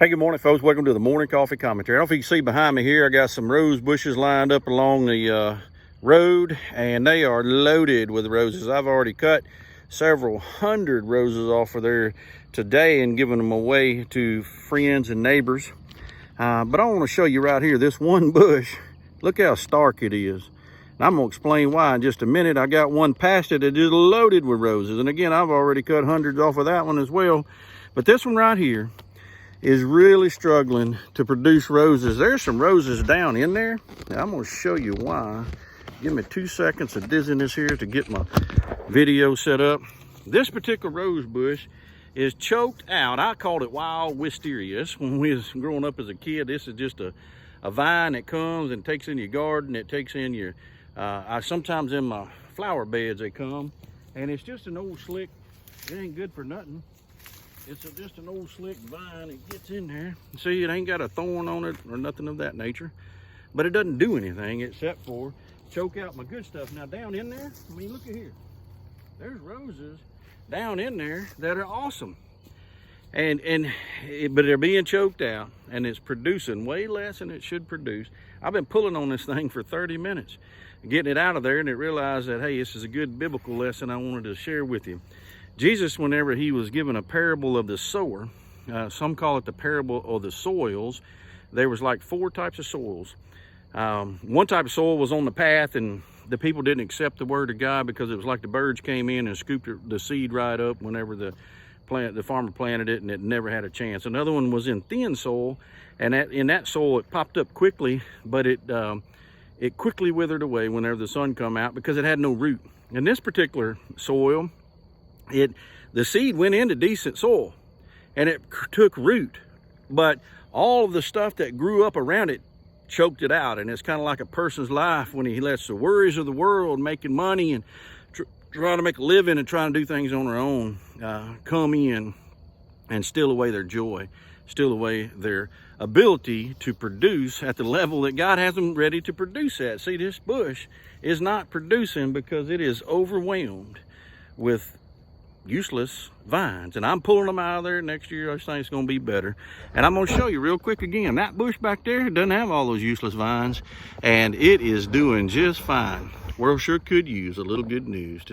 Hey, good morning, folks. Welcome to the Morning Coffee Commentary. I don't know if you can see behind me here, I got some rose bushes lined up along the road, and they are loaded with roses. I've already cut several hundred roses off of there today and given them away to friends and neighbors. But I want to show you right here, this one bush. Look how stark it is. And I'm going to explain why in just a minute. I got one past it that is loaded with roses. And again, I've already cut hundreds off of that one as well. But this one right here is really struggling to produce roses. There's some roses down in there. Now, I'm going to show you why. Give me 2 seconds of dizziness here to get my video set up. This particular rose bush is choked out. I called it wild wisteria when we was growing up as a kid. This is just a vine that comes and takes in your garden. It takes in your, sometimes in my flower beds they come. And it's just an old slick, it ain't good for nothing. It's just an old slick vine. It gets in there. See, it ain't got a thorn on it or nothing of that nature. But it doesn't do anything except for choke out my good stuff. Now down in there, I mean, look at here. There's roses down in there that are awesome. But they're being choked out and it's producing way less than it should produce. I've been pulling on this thing for 30 minutes, getting it out of there, and it realized that, hey, this is a good biblical lesson I wanted to share with you. Jesus, whenever he was given a parable of the sower, some call it the parable of the soils. There was like 4 types of soils. One type of soil was on the path, and the people didn't accept the word of God because it was like the birds came in and scooped the seed right up whenever the farmer planted it, and it never had a chance. Another one was in thin soil, and in that soil it popped up quickly, but it quickly withered away whenever the sun come out because it had no root. In this particular soil, the seed went into decent soil and it took root, but all of the stuff that grew up around it choked it out. And it's kind of like a person's life when he lets the worries of the world, making money and trying to make a living and trying to do things on their own, come in and steal away their joy, steal away their ability to produce at the level that God has them ready to produce at. See, this bush is not producing because it is overwhelmed with useless vines, and I'm pulling them out of there. Next year I think it's going to be better, and I'm going to show you real quick again. That bush back there doesn't have all those useless vines, and it is doing just fine. World sure could use a little good news today.